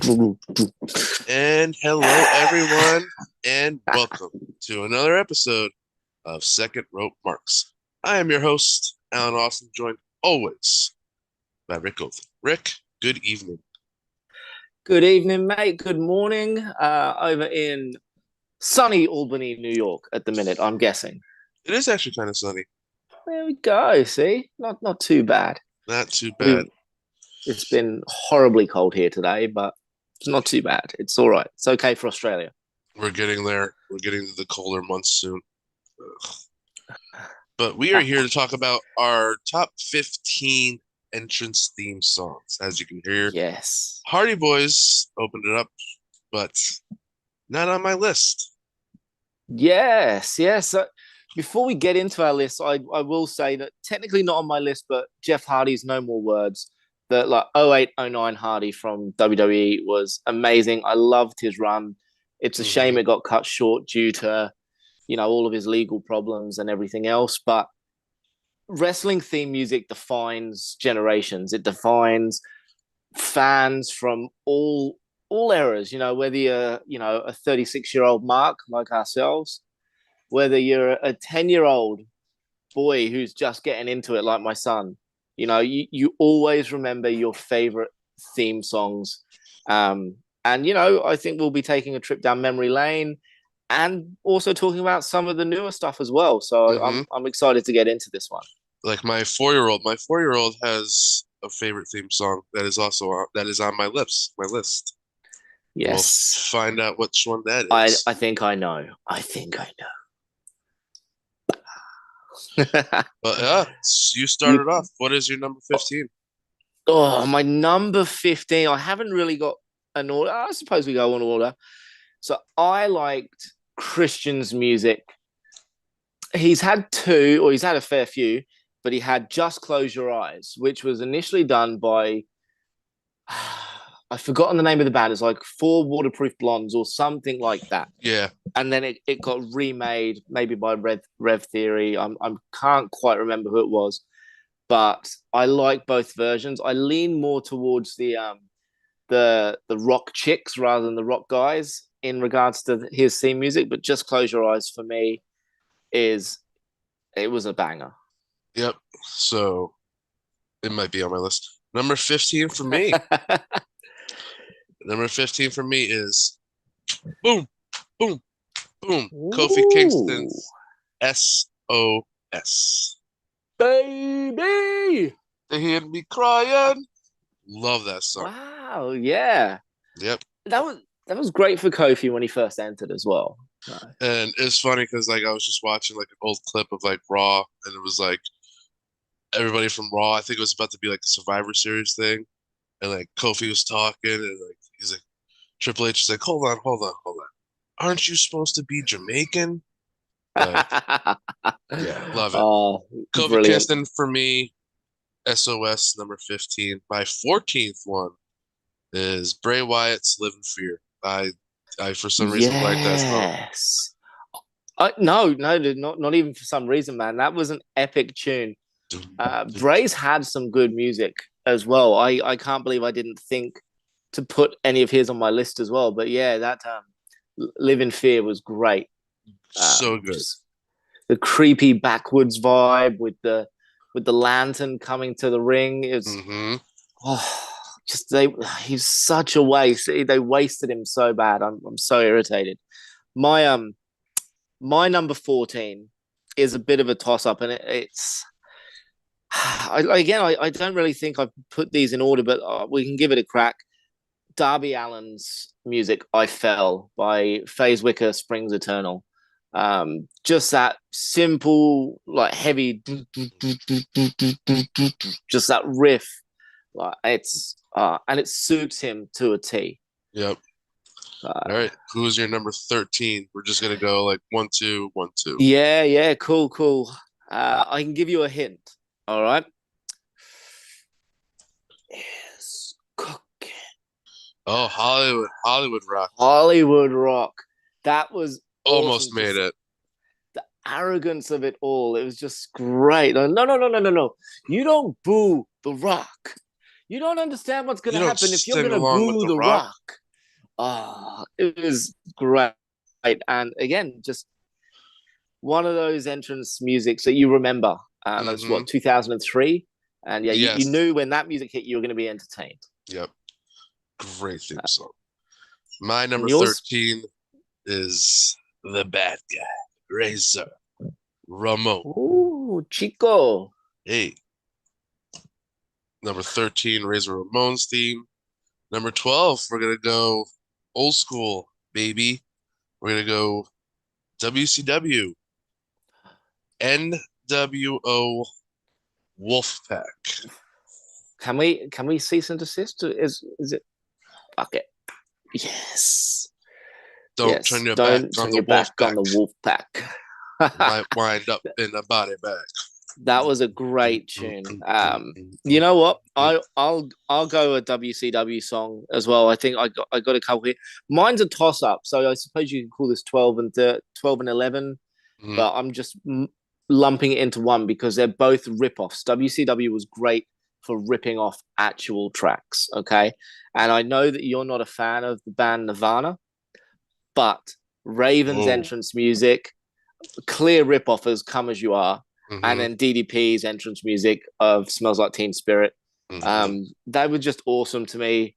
And hello, everyone, and welcome to another episode of Second Rope Marks. I am your host, Alan Austin, joined always by Rick Oath. Rick, good evening. Good evening, mate. Good morning. Over in sunny Albany, New York at the minute, I'm guessing. It is actually kind of sunny. There we go. See? Not too bad. Not too We bad. It's been horribly cold here today, but it's not too bad. It's all right. It's okay for Australia. We're getting there. We're getting to the colder months soon. Ugh. But we are here to talk about our top 15 entrance theme songs. As you can hear, Yes. Hardy Boys opened it up, but not on my list. Yes. Before we get into our list, I will say that technically not on my list, but Jeff Hardy's No More Words, that like 0809 Hardy from WWE was amazing. I loved his run. It's a shame Mhm. it got cut short due to, all of his legal problems and everything else. But wrestling theme music defines generations. It defines fans from all eras, whether you're, a 36-year-old Mark like ourselves, whether you're a 10-year-old boy who's just getting into it like my son. You always remember your favorite theme songs. And I think we'll be taking a trip down memory lane and also talking about some of the newer stuff as well. So I'm Mhm. I'm excited to get into this one. Like my four-year-old has a favorite theme song that is also that is on my list. We'll Yes. find out which one that I is. think I know. I think I know. But yeah, you you started off. What is your number 15? my number 15. I haven't really got an order. I suppose we go on order. So I liked Christian's music. He's had two, or he's had a fair few, but he had Just Close Your Eyes, which was initially done by I've forgotten the name of the band. It's like Four Waterproof Blondes or something like that. Yeah. And then it got remade maybe by Rev Theory. I can't quite remember who it was, but I like both versions. I lean more towards the rock chicks rather than the rock guys in regards to his theme music. But Just Close Your Eyes for me is it was a banger. Yep. So it might be on my list. Number 15 for me. Number 15 for me is Boom, Boom, Boom. Kofi Ooh, Kingston's SOS. baby! They hear me crying. Love that song. Wow, yeah, Yep. that was that was great for Kofi when he first entered as well. And it's funny because like I was just watching like an old clip of like Raw, and it was like everybody from Raw. I think it was about to be like a Survivor Series thing, and like Kofi was talking, and like he's like Triple H is like, hold on, aren't you supposed to be Jamaican? Like, yeah, love it. Oh, Kofi brilliant! Kingston for me, SOS number 15. My 14th one is Bray Wyatt's Live in Fear. I for some reason like that song. Yes. No, not even for some reason, man. That was an epic tune. Dum, dum, Bray's had some good music as well. I can't believe I didn't think to put any of his on my list as well. But yeah, that Live in Fear was great. so good. Just the creepy backwoods vibe with the lantern coming to the ring. It was Hmm. oh, just he's such a waste. They wasted him so bad. I'm so irritated. My my number 14 is a bit of a toss up, and it's I don't really think I've put these in order, but we can give it a crack. Darby Allen's music, I Fell by Phase Wicker Springs Eternal. Just that simple, like heavy, just that riff. Like and it suits him to a T. Yep. All Uh, right. Who's your number 13? We're just gonna go like one, two, one, two. yeah, cool. I can give you a hint. All right. Is cooking. Oh, Hollywood Rock. Hollywood Rock. That was awesome. Almost made Just it. the arrogance of it all. It was just great. No. You don't boo the Rock. You don't understand what's going You to don't happen if you're sing going to along with boo the The rock. Rock. It was great. And again, just one of those entrance musics that you remember. That's Hmm. what, 2003? And yeah, you Yes. knew when that music hit, you were going to be entertained. Yep. Great theme song. My number And yours? 13 is the bad guy, Razor Ramon. Ooh, Chico. Hey, number 13, Razor Ramon's theme. Number 12, we're gonna go old school, baby. We're gonna go WCW, NWO Wolfpack. Can we cease and desist? Is it fuck it? Yes. Don't turn Yes. your back Don't on turn the your back on Wolfpack. the wolf pack. You might wind up in a body bag. That was a great tune. You know what? I'll go a WCW song as well. I think I got a couple here. Mine's a toss up, so I suppose you can call this 12 and 11, Mhm. but I'm just lumping it into one because they're both rip-offs. WCW was great for ripping off actual tracks, okay? And I know that you're not a fan of the band Nirvana, but Raven's Oh. entrance music, clear rip-off as Come As You Are, and Hmm. then DDP's entrance music of Smells Like Teen Spirit. Hmm. They were just awesome to me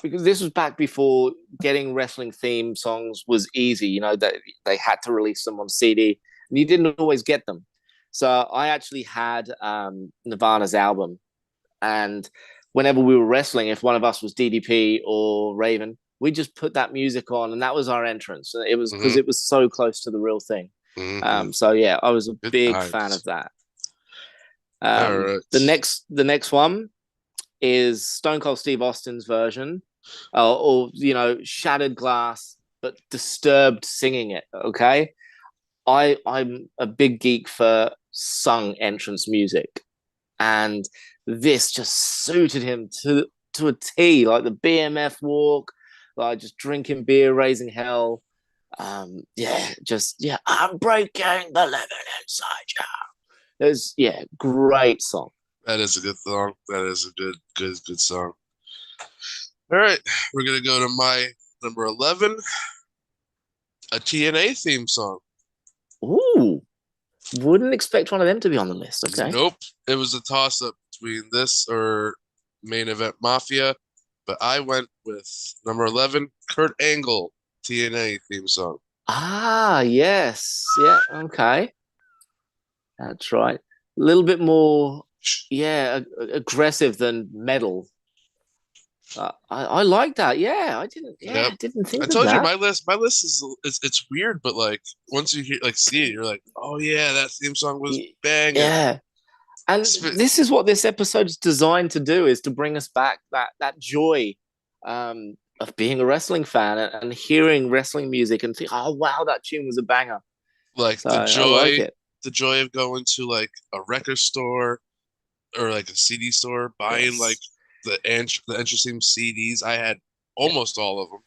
because this was back before getting wrestling theme songs was easy. You know, that they had to release them on CD, and you didn't always get them. So I actually had Nirvana's album, and whenever we were wrestling, if one of us was DDP or Raven, we just put that music on, and that was our entrance. It was because Hmm. it was so close to the real thing. Hmm. So yeah, I was a Good big fan of times. that. All The right. next one is Stone Cold Steve Austin's version, or Shattered Glass, but Disturbed singing it. Okay, I'm a big geek for sung entrance music, and this just suited him to a T, like the BMF walk, like just drinking beer, raising hell. I'm breaking the living inside you. There's great song. That is a good song. That is a good song. All right. We're gonna go to my number 11, a TNA theme song. Ooh, wouldn't expect one of them to be on the list. Okay. Nope. It was a toss up between this or Main Event Mafia, but I went with number 11, Kurt Angle, TNA theme song. Ah, yes. Yeah, okay. That's right. A little bit more, yeah, aggressive than metal. I like that. Yep. I didn't I think of told you that. my list is it's weird, but like once you hear see it, you're like, oh yeah, that theme song was banging. Yeah. And Sp- this is what this episode is designed to do, is to bring us back that joy of being a wrestling fan and hearing wrestling music and think, oh wow, that tune was a banger. like So I like it. the joy of going to like a record store or like a CD store, buying like Yes. the interesting CDs. I had Yeah. almost all of them,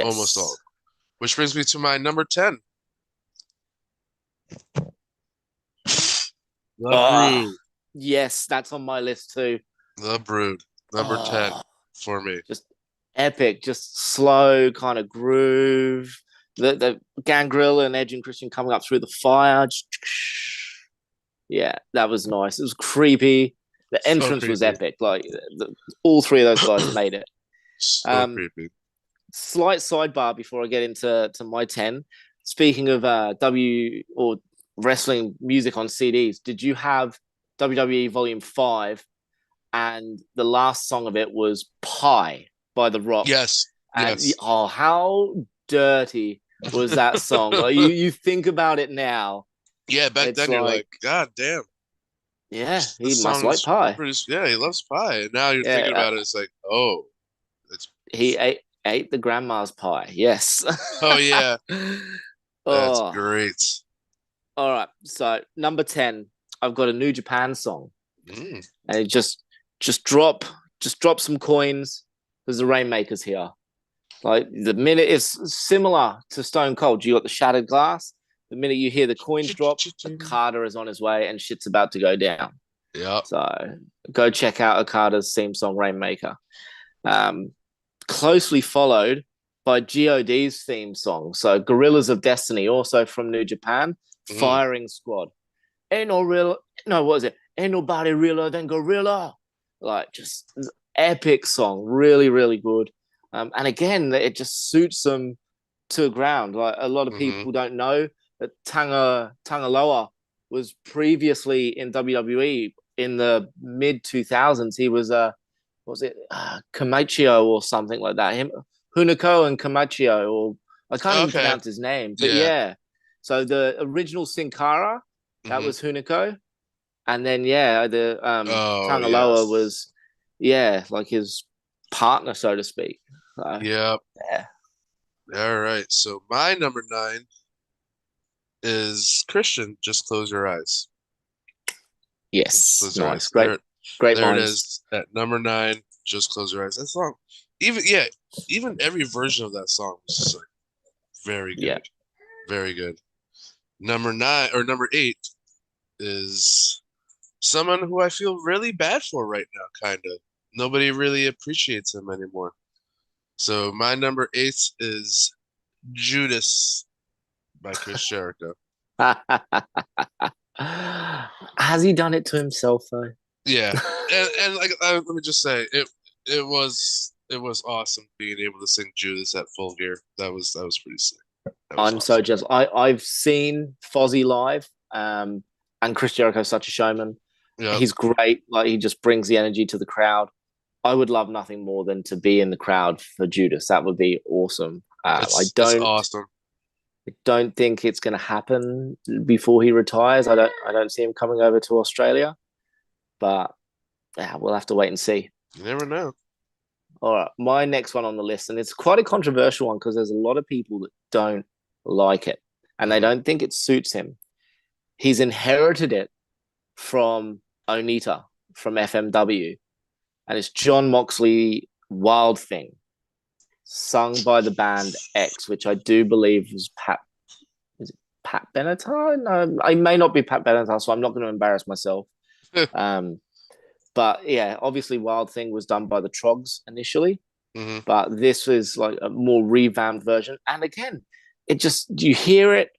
almost all. Yes. Of them. Which brings me to my number 10, The Oh, Brood. yes, that's on my list too. The Brood, number 10 Oh, for me. just epic, just slow kind of groove. The Gangrel and Edge and Christian coming up through the fire. Yeah, that was nice. It was creepy. The So entrance was creepy, epic. Like all three of those guys made it. so Um, creepy. Slight sidebar before I get into my 10. Speaking of W or wrestling music on CDs, did you have WWE Volume 5? And the last song of it was Pie by The Rock. Yes, And yes. oh, how dirty was that song? Like you think about it now, Yeah, back it's then you're like, like, God damn, yeah, he this must song like is pie. pretty. Yeah, he loves pie. And now you're thinking Yeah, about it, it's like, oh, it's he ate the grandma's pie. Yes. oh yeah, that's Oh, great. all right. So number 10, I've got a New Japan song, Mm. and it just drop some coins because the Rainmaker's here. Like the minute it's similar to Stone Cold, you got the shattered glass. The minute you hear the coins drop, Okada is on his way and shit's about to go down. Yep. So go check out Okada's theme song Rainmaker. Um, Closely followed by God's theme song. So Gorillas of Destiny, also from New Japan, Mm. Firing Squad. Ain't no real, no, what is it? Ain't nobody realer than Gorilla. Like, just epic song, really, really good. And again, it just suits them to the ground. Like, a lot of Hmm. people don't know that Tangaloa was previously in WWE in the mid 2000s. He was was it Camacho or something like that? Him, Hunico and Camacho, or I can't even Okay. pronounce his name, but Yeah. yeah. So the original Sin Cara, that Hmm. was Hunico, and then yeah, the Oh Tangaloa yes. was yeah, like his partner, so to speak. So Yep. yeah, All right. So my number nine is Christian. Just close your eyes. Just yes, close your nice, eyes. great, great There it minds. is at number nine. Just close your eyes. That song, even yeah, even every version of that song was just like very Yeah, good, very good. Number nine or number eight is someone who I feel really bad for right now, kind of. Nobody really appreciates him anymore. So my number eight is Judas by Chris Jericho. has he done it to himself though? Yeah, and like let me just say it was awesome being able to sing Judas at Full Gear. That was pretty sick. That was I'm so awesome. just I've seen Fozzy live, and Chris Jericho's such a showman. Yep, He's great. Like he just brings the energy to the crowd. I would love nothing more than to be in the crowd for Judas. That would be awesome. it's awesome. I don't think it's going to happen before he retires. I don't see him coming over to Australia, but yeah, we'll have to wait and see. You never know. All right, my next one on the list, and it's quite a controversial one because there's a lot of people that don't like it and they Hmm. don't think it suits him. He's inherited it from Onita from FMW, and it's John Moxley Wild Thing, sung by the band X, which I do believe was Pat. Is it Pat Benatar? No, I may not be Pat Benatar, so I'm not going to embarrass myself. Um, but yeah, obviously Wild Thing was done by the Trogs initially, Hmm. but this is like a more revamped version. And again, it just you hear it,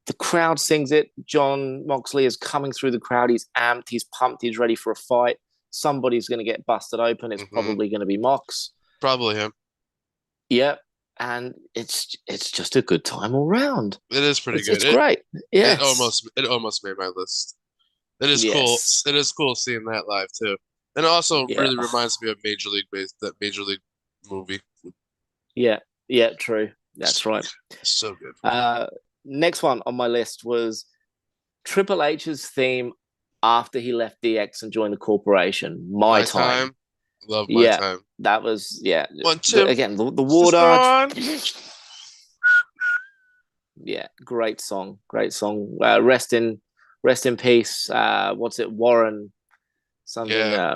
the crowd sings it. John Moxley is coming through the crowd. He's amped, he's pumped, he's ready for a fight. Somebody's going to get busted open. It's Hmm. probably going to be Mox. Probably him. Yep, and it's just a good time all round. It is pretty good. It's It great. it Yes, almost it almost made my list. It is cool. yes, It is cool seeing that live too. And it also yeah, really reminds me of Major League Base, that Major League movie. yeah, yeah. True. That's So right. so good. Uh, Next one on my list was Triple H's theme after he left DX and joined the corporation. My My time. time. Love my Yeah, time. that was yeah. One, two. Again, the This is water. Ron. Yeah, great song. Great song. Rest in peace. What's it? Warren something. Yeah,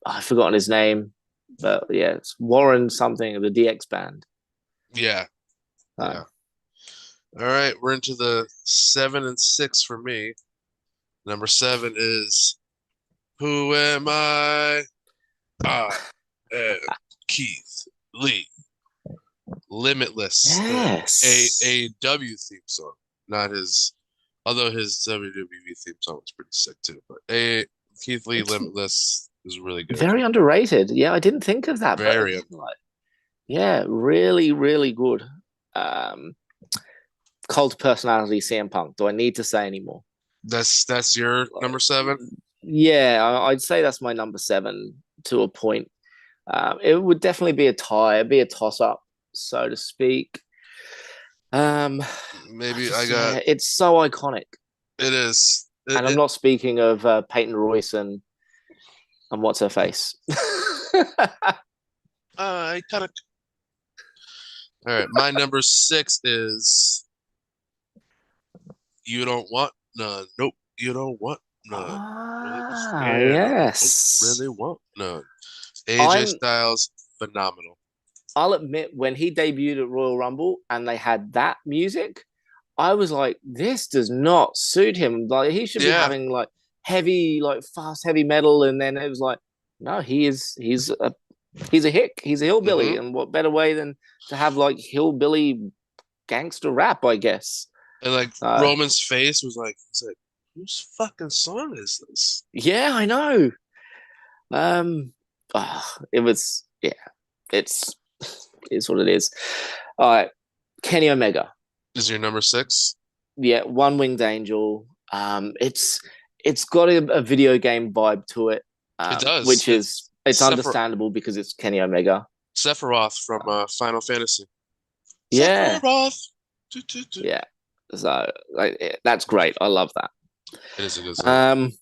I've forgotten his name, but yeah, it's Warren something of the DX band. yeah, Uh, yeah. All right, we're into the seven and six for me. Number seven is Who Am I? I am Keith Lee. Limitless, yes. AEW theme song, not his. Although his WWE theme song was pretty sick too, but a Keith Lee It's Limitless is really good. very underrated. Yeah, I didn't think of that, but Very. like, yeah, really, really good. Um, Cult personality CM Punk. Do I need to say anymore? That's your Like, number seven. yeah, I'd say that's my number seven to a point. It would definitely be a tie, it'd be a toss up, so to speak. Maybe I Just got yeah, it's so iconic, it is and I'm not speaking of Peyton Royce and what's her face. I kind of all right. My number six is You Don't Want None. Nope, you don't want none. Really be Ah, scared of it. Don't yes. really want none. AJ I'm. Styles, phenomenal. I'll admit when he debuted at Royal Rumble and they had that music, I was like, this does not suit him. Like he should be Yeah, having like heavy, like fast heavy metal, and then it was like, no, he's a hick, he's a hillbilly, Hmm. and what better way than to have like hillbilly gangster rap, I guess. And like Uh, Roman's face was like, he's like, whose fucking song is this? yeah, I know. It was yeah, it's it's what it is. All right, Kenny Omega. Is your number six? Yeah, One Winged Angel. It's got a video game vibe to it, It does. which is it's Sephiroth, understandable because it's Kenny Omega. Sephiroth from Final Fantasy. Yeah, Sephiroth. Do, do, do. yeah. So like, that's great. I love that. It is a good song. Um,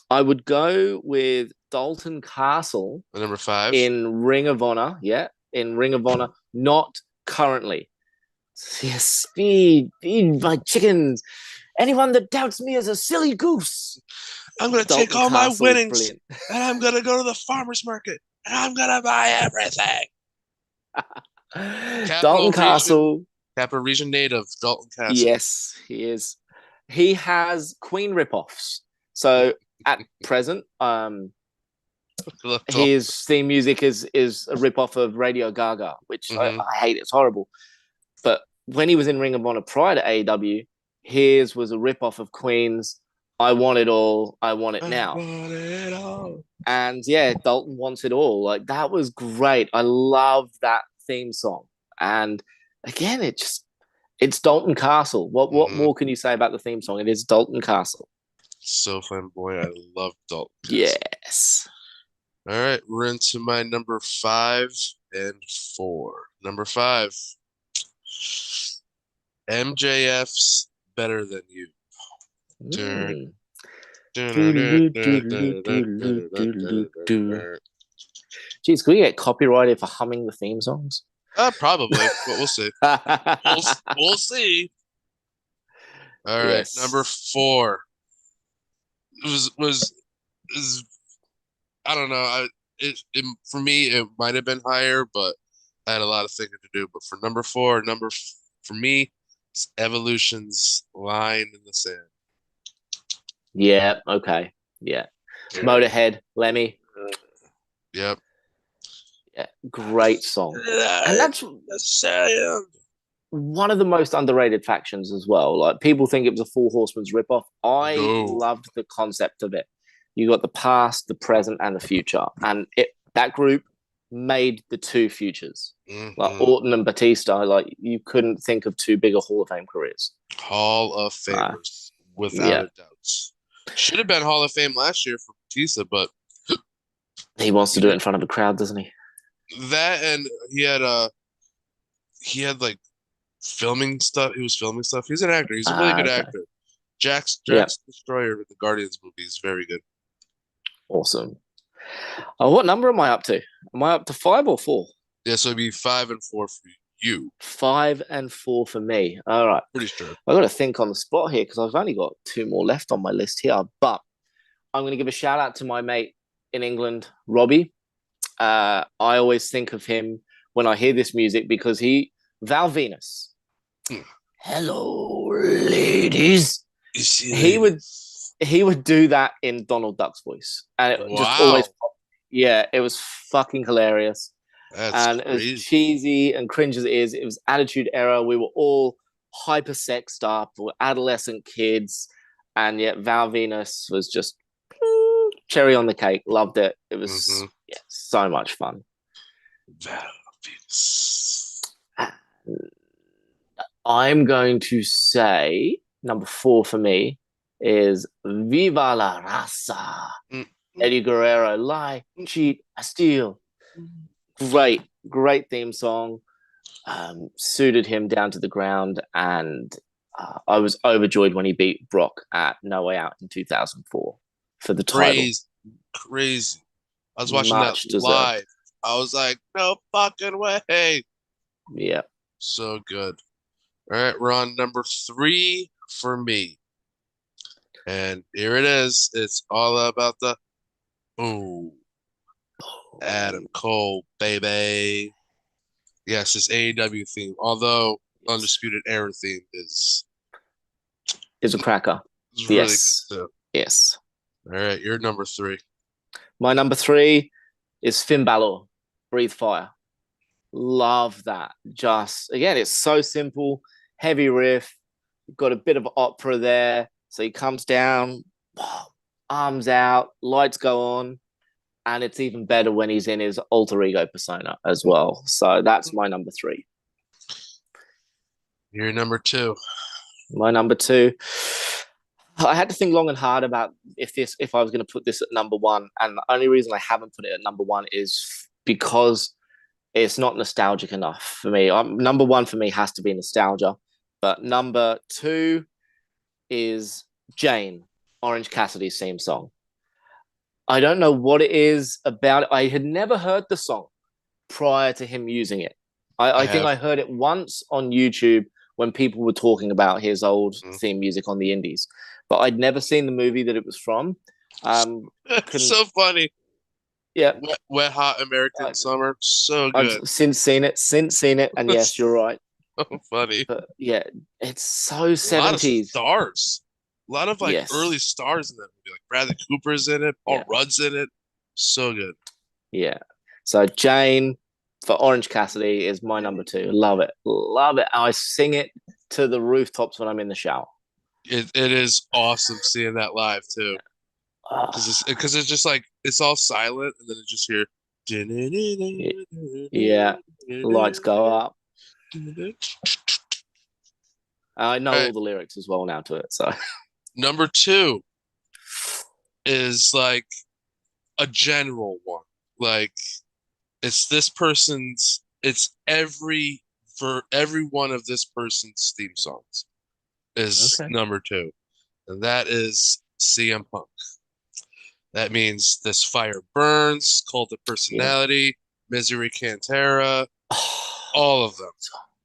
I would go with Dalton Castle And number five. in Ring of Honor. Yeah, in Ring of Honor, not currently. Yes, feed my chickens. Anyone that doubts me is a silly goose. I'm gonna take Dalton all my Castle is winnings brilliant. and I'm gonna go to the farmer's market and I'm gonna buy everything. Dalton Capital Region, Castle, Capital Region native, Dalton Castle. yes, he is. He has Queen ripoffs. So at present, his theme music is a ripoff of Radio Gaga, which Mm-hmm. I hate. It's horrible. But when he was in Ring of Honor prior to AEW, his was a ripoff of Queen's "I Want It All, I Want It I Now." want it all. And yeah, Dalton wants it all. Like that was great. I love that theme song. And again, it's Dalton Castle. What Mm-hmm. more can you say about the theme song? It is Dalton Castle. So flamboyant. I love Dalton Castle. Yes. All right, we're into my number five and four. Number five, MJF's Better Than You. Mm. Geez, can we get copyrighted for humming the theme songs? Probably, but we'll see. We'll we'll see. All right, number Yes. four was I don't know. It for me it might have been higher, but I had a lot of thinking to do. But for number four, for me, it's Evolution's Line in the Sand. Yeah. Okay. Yeah. Motorhead, Lemmy. Yep. Yeah. Great song. And that's Sand. one of the most underrated factions as well. Like people think it was a Four Horsemen's ripoff. I No. loved the concept of it. You got the past, the present, and the future, and that group made the two futures. Like Mm-hmm. Orton and Batista, like you couldn't think of two bigger Hall of Fame careers. Hall of Famers, without Yeah, a doubt. Should have been Hall of Fame last year for Batista, but he wants to do it in front of a crowd, doesn't he? that and he had like filming stuff. He was filming stuff. He's an actor. He's a really good Okay. actor. Jack's Yeah, Destroyer with the Guardians movie is very good. awesome. Oh, what number am I up to? Am I up to 5 or 4? Yeah, so it'd be 5 and 4 for you. 5 and 4 for me. All right. Pretty sure. I got to think on the spot here because I've only got 2 more left on my list here. But I'm going to give a shout out to my mate in England, Robbie. I always think of him when I hear this music because Val Venus. Hmm. Hello, ladies. He He would do that in Donald Duck's voice, and it just always, yeah, it was fucking hilarious. That's And crazy. as cheesy and cringe as it was Attitude Era. We were all hyper sexed up, we were adolescent kids, and yet Val Venus was just cherry on the cake. Loved it. It was yeah, so much fun. Val Venus. I'm going to say number 4 for me is Viva la Raza. Eddie Guerrero, lie, cheat, I steal. Great theme song. Suited him down to the ground, and I was overjoyed when he beat Brock at No Way Out in 2004 for the title. Crazy. I was watching Much that deserved. live. I was like, no fucking way. Yeah. So good. All right, we're on number 3 for me. And here it is. It's all about the Adam Cole, baby. Yes, his AEW theme. Although Undisputed Era theme is a cracker. really Yes. good too. Yes. All right, you're number three. My number three is Finn Balor, Breathe Fire. Love that. Just again, it's so simple, heavy riff. You've got a bit of opera there. So he comes down, arms out, lights go on, and it's even better when he's in his alter ego persona as well. So that's my number three. You're number two. My number two. I had to think long and hard about if I was going to put this at number one, and the only reason I haven't put it at number one is because it's not nostalgic enough for me. Number one for me has to be nostalgia, but number two is Jane, Orange Cassidy's theme song. I don't know what it is about it. I had never heard the song prior to him using it. I I think have. I heard it once on YouTube when people were talking about his old Mm. theme music on the indies, but I'd never seen the movie that it was from. It's Couldn't, so funny. yeah, Wet hot American I, summer. So I've good. since seen it, and yes, you're right. So funny. But yeah, it's so A lot of 70s. stars. A lot of like early Yes, stars in that movie. Like Bradley Cooper's in it. Paul yeah, Rudd's in it. So good. yeah. So Jane for Orange Cassidy is my number two. Love it, love it. I sing it to the rooftops when I'm in the shower. It is awesome seeing that live too. Because it's just like it's all silent and then it just hear Yeah, lights go up. all I know right. all the lyrics as well now to it. So Number two is like a general one. Like it's this person's it's every for every one of this person's theme songs is okay, number two. And that is CM Punk. That means This Fire Burns, Cult of yeah. Personality, Misery Cantera, all of them.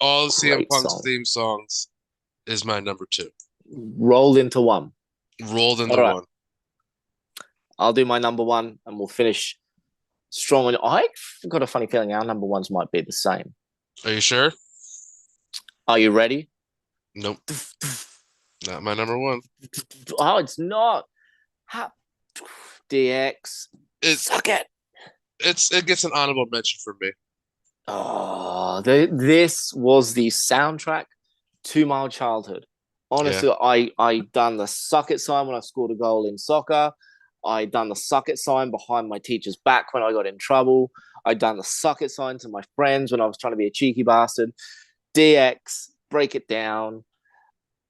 All of CM Great Punk's song. theme songs is my number two. Rolled into one. Rolled All into right, one. I'll do my number one, and we'll finish strong. And I've got a funny feeling our number ones might be the same. Are you sure? Are you ready? Nope. Not my number one. Oh, it's not. DX, It suck it. it gets an honorable mention for me. Oh, this was the soundtrack to my childhood. Yeah. Honestly, I done the suck it sign when I scored a goal in soccer. I done the suck it sign behind my teacher's back when I got in trouble. I done the suck it sign to my friends when I was trying to be a cheeky bastard. DX, break it down,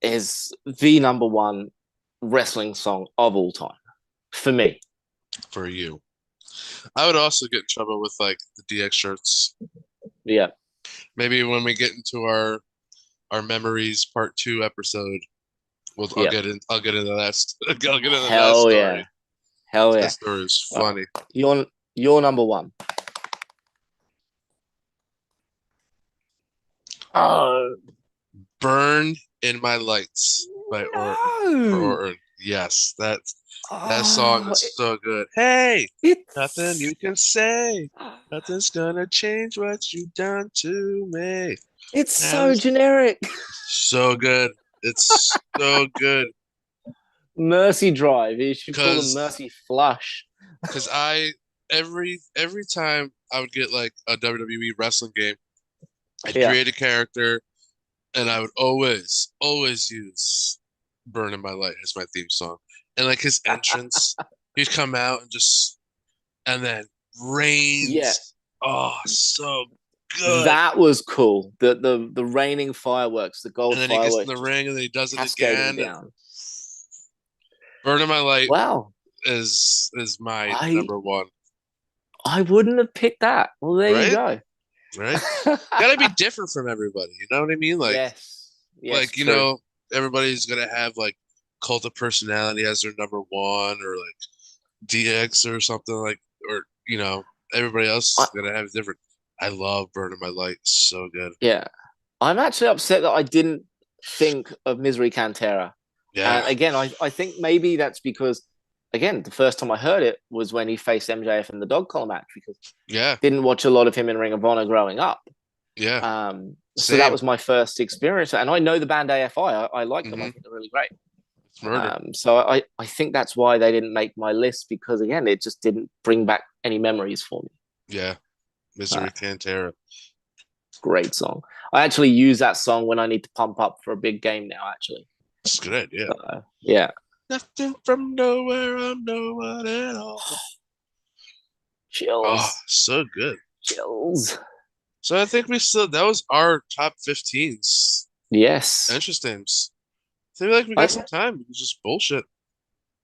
is the number one wrestling song of all time for me. For you. I would also get in trouble with like the DX shirts. Yeah, Maybe when we get into our memories part two episode, yeah. I'll get into that I'll get into that Hell yeah. story. Hell That yeah. story is Well, funny. you're number one. Oh Burn in My Lights by no! Orton. Yes, that song Oh, is so good. Hey, nothing it's you can say. Nothing's gonna change what you've done to me. it's Now so it's generic. so good. It's so good. Mercy Drive. You should call them Cause Mercy Flush. cause I every time I would get like a WWE wrestling game, I'd Yeah. create a character and I would always use Burn in My Light as my theme song. And like his entrance, he'd come out and just and then Yeah. rains. Oh, so good. That was cool. The raining fireworks, the And gold then he gets in fireworks the just ring and then he does it cascading again. down. Burn in My Light Wow. is my I number one. I wouldn't have picked that. Well, there you Right? go. Right? Gotta be different from everybody. You know what I mean? Yes. Yes, Like, true. everybody's gonna have like Cult of Personality as their number one or like DX or something like or everybody else I, is gonna have different. I love Burning My Light. So good. yeah. I'm actually upset that I didn't think of Misery Cantera. Yeah. And again, I think maybe that's because, again, the first time I heard it was when he faced MJF in the dog collar match because Yeah. I didn't watch a lot of him in Ring of Honor growing up. Yeah. So that Same. was my first experience. And I know the band AFI. I like them. I Hmm. think they're really great. It's murder. So I think that's why they didn't make my list because again, it just didn't bring back any memories for me. Yeah, Uh, Misery Cantera. Great song. I actually use that song when I need to pump up for a big game now. Actually, It's a good idea. yeah, Nothing from nowhere, I'm no one at all. Oh, chills, so good. chills. So I think that was our top 15s. Yes, Interesting. I feel like we got some I time. We can just bullshit.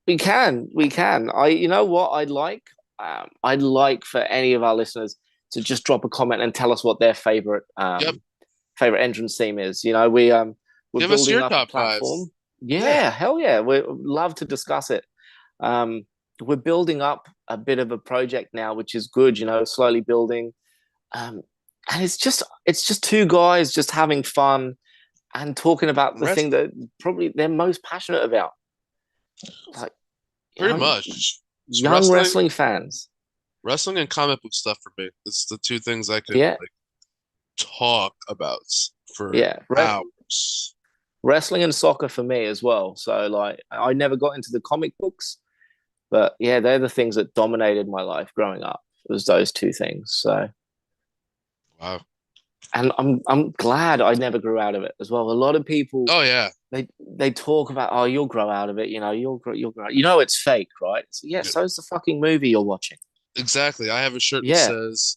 we can. You know what I'd like for any of our listeners to just drop a comment and tell us what their Yep. favorite entrance theme is. We're Give us building your up a top fives. platform. Yeah. Yeah, hell yeah, we love to discuss it. Um, we're building up a bit of a project now, which is good. Slowly building, um, and it's just two guys just having fun and talking about the thing Wrestling. that probably they're most passionate about, like you Pretty know, much. It's young wrestling fans. wrestling and comic book stuff for me. It's the two things I could Yeah, like talk about for yeah. hours. Wrestling and soccer for me as well. So like, I never got into the comic books, but yeah, they're the things that dominated my life growing up. It was those two things. So, Wow. and I'm glad I never grew out of it as well. A lot of people Oh yeah. they talk about, oh, you'll grow out of it. You'll grow. It's fake, right? So, yeah. Yeah, So it's the fucking movie you're watching. exactly. I have a shirt that Yeah, says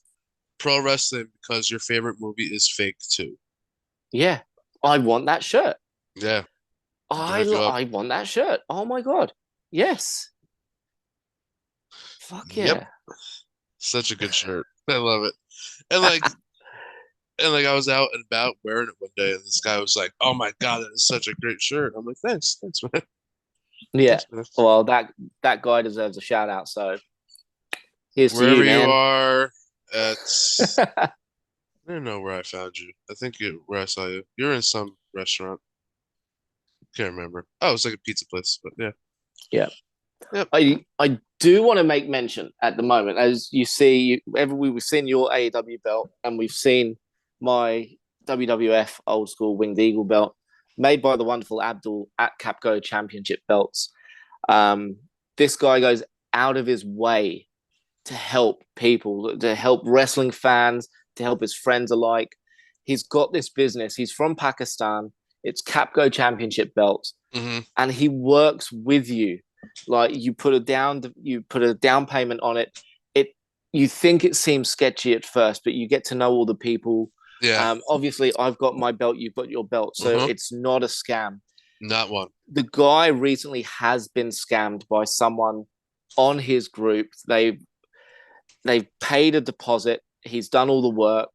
pro wrestling because your favorite movie is fake too. yeah. I want that shirt. Yeah. I can I hook you up. I want that shirt. Oh my god. Yes. Fuck Yep. yeah. Such a good shirt. I love it. And like I was out and about wearing it one day and this guy was like, "Oh my God, that is such a great shirt." I'm like, "Thanks. Thanks, man. Yeah. Thanks, man." Well, that guy deserves a shout out. So here's to Wherever you, you man. are at I don't know where I found you. I think where I saw you. You're in some restaurant. Can't remember. Oh, it's like a pizza place, but yeah. Yeah. Yep. I do want to make mention at the moment, as you see, we've seen your AEW belt and we've seen my WWF old school Winged Eagle belt made by the wonderful Abdul at Capco Championship belts. Um, this guy goes out of his way to help people, to help wrestling fans, to help his friends alike. He's got this business. He's from Pakistan. It's Capco Championship belts, Hmm. and he works with you. Like you put a down payment on it. It you think it seems sketchy at first, but you get to know all the people. Yeah. Obviously, I've got my belt, you've got your belt, so Uh-huh. it's not a scam. Not one. The guy recently has been scammed by someone on his group. They've paid a deposit. He's done all the work,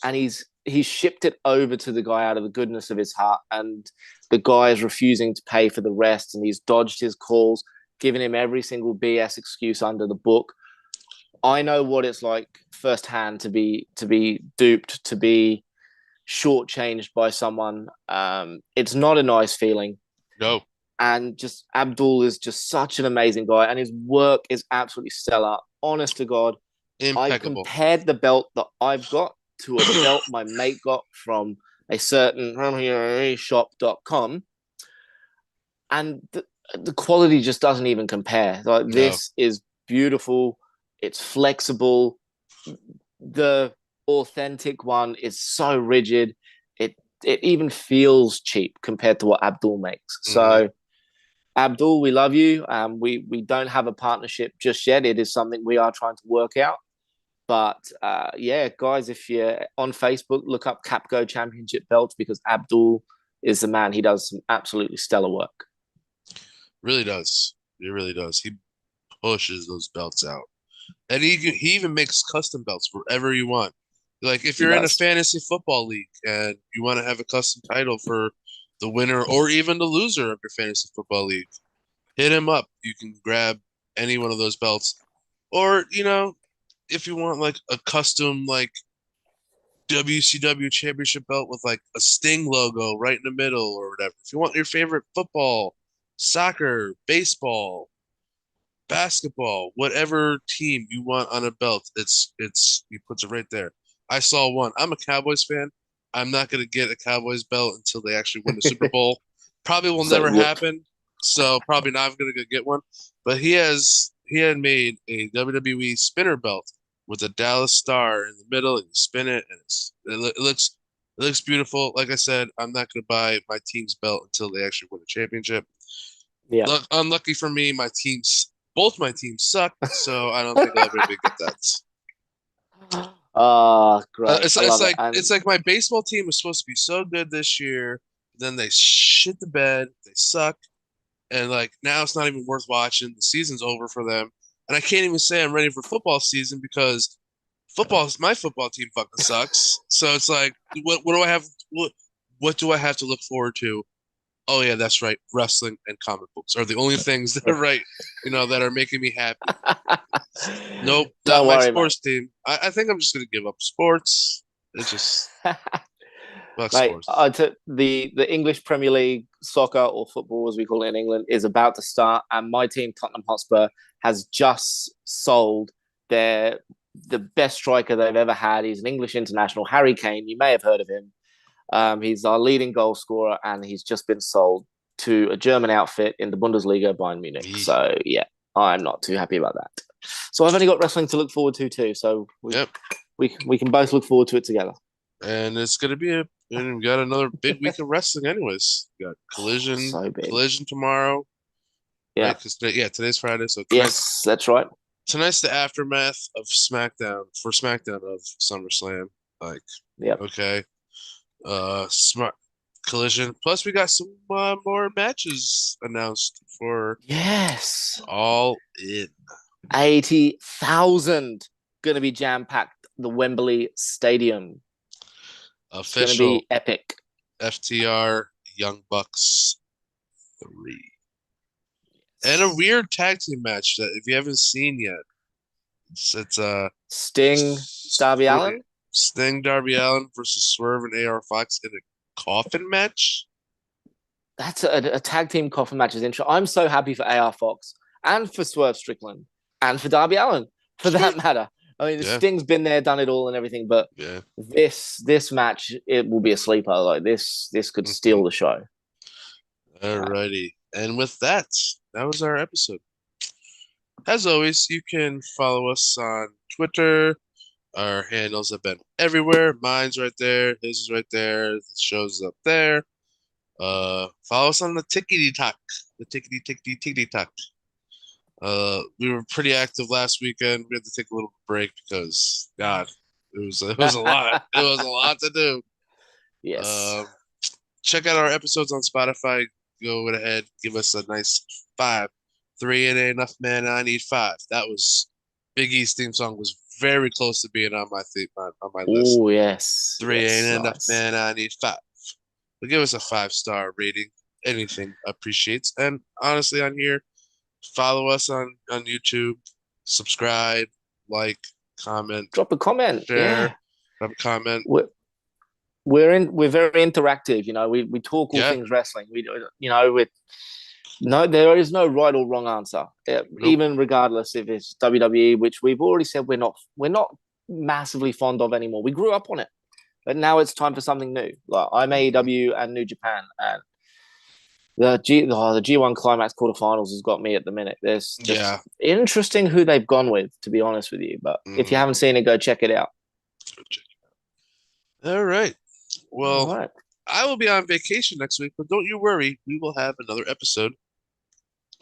and he's shipped it over to the guy out of the goodness of his heart. And the guy is refusing to pay for the rest, and he's dodged his calls, giving him every single BS excuse under the book. I know what it's like firsthand to be duped, to be shortchanged by someone. It's not a nice feeling. No. And just Abdul is just such an amazing guy, and his work is absolutely stellar. Honest to God, I Impeccable. compared the belt that I've got to a belt my mate got from a certain shop.com, and the quality just doesn't even compare. Like, No. this is beautiful, it's flexible. The authentic one is so rigid, it even feels cheap compared to what Abdul makes. Hmm. So Abdul, we love you. We don't have a partnership just yet. It is something we are trying to work out. But yeah, guys, if you're on Facebook, look up Capco Championship belts because Abdul is the man. He does some absolutely stellar work. Really does. He really does. He pushes those belts out. And he even makes custom belts wherever you want. Like if He you're in a does. fantasy football league and you want to have a custom title for the winner or even the loser of your fantasy football league, hit him up. You can grab any one of those belts. Or, if you want like a custom like WCW championship belt with like a Sting logo right in the middle or whatever. If you want your favorite football, soccer, baseball, basketball, whatever team you want on a belt, it's he puts it right there. I saw one. I'm a Cowboys fan. I'm not gonna get a Cowboys belt until they actually win the Super Bowl. Probably will So never yeah, happen. so probably not gonna go get one. But he had made a WWE spinner belt with a Dallas star in the middle, and you spin it, and it looks beautiful. Like I said, I'm not gonna buy my team's belt until they actually win a championship. Yeah. Look, unlucky for me, both my teams suck, so I don't think I'll ever be get that. Great. I It's love it. like And my baseball team was supposed to be so good this year, then they shit the bed, they suck, and like now it's not even worth watching. The season's over for them, and I can't even say I'm ready for football season because my football team fucking sucks. So it's like, what do I have? What do I have to look forward to? Oh yeah, that's right. Wrestling and comic books are the only things that are right, that are making me happy. Nope, not don't my worry, mate. sports team. I think I'm just gonna give up sports. It's just fuck Mate, sports. the English Premier League soccer or football, as we call it in England, is about to start, and my team, Tottenham Hotspur, has just sold the best striker they've ever had. He's an English international, Harry Kane. You may have heard of him. He's our leading goal scorer, and he's just been sold to a German outfit in the Bundesliga, Bayern Munich. Yee. So yeah, I'm not too happy about that. So I've only got wrestling to look forward to too. So Yep, we can both look forward to it together. and it's gonna be and we got another big week of wrestling, anyways. We got So big. collision tomorrow, right? Yeah. Because today's Friday, so Yes, that's right. tonight's the aftermath of SmackDown of SummerSlam. Like, Yep. okay, smart collision. Plus, we got some more matches announced for Yes. All In. 80,000 going to be jam packed. The Wembley Stadium. It's going to Official be epic. FTR Young Bucks 3. And a weird tag team match that if you haven't seen yet, it's Sting, Darby Allen. Sting, Darby Allin versus Swerve and AR Fox in a coffin match. That's a tag team coffin match is interesting. I'm so happy for AR Fox and for Swerve Strickland and for Darby Allen, for that matter. I mean, Yeah, Sting's been there, done it all, and everything. But yeah. this match, it will be a sleeper. Like this could Mm-hmm. steal the show. Alrighty. And with that, that was our episode. As always, you can follow us on Twitter. Our handles have been everywhere. Mine's right there. His is right there. The show's up there. Follow us on the Tickety Talk. The Tickety Talk. We were pretty active last weekend. We had to take a little break because God, it was a lot. It was a lot to do. Yes. Check out our episodes on Spotify. Go ahead, give us a nice 5. 3 ain't enough, man. I need 5. That was Big E's theme song was very close to being on my list. Oh yes. 3 Yes. ain't enough, Nice. man. I need 5. But give us a 5-star rating. Anything appreciates. And honestly, on here, follow us on YouTube, subscribe, like, comment, Drop a comment. share, Yeah. drop a comment. We're very interactive. We talk all Yeah, things wrestling. With no, there is no right or wrong answer. nope. Even regardless if it's WWE, which we've already said we're not massively fond of anymore. We grew up on it, but now it's time for something new. Like I'm AEW and New Japan, and the G1 Climax quarterfinals has got me at the minute. There's just Yeah. interesting who they've gone with, to be honest with you. But if you haven't seen it, go check it out. All right. All Well, right. I will be on vacation next week, but don't you worry. We will have another episode.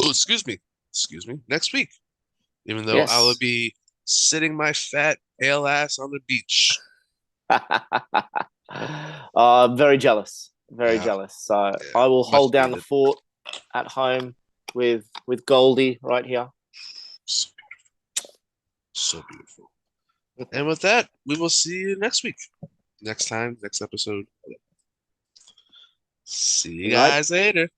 Oh, excuse me. Next week. Even though I will Yes. be sitting my fat, pale ass on the beach. Very jealous. Very Yeah, jealous. So yeah. I will Much hold down the needed. fort at home with Goldie right here. So beautiful. So beautiful. And with that, we will see you next week. Next time, next episode. See you Right. guys later.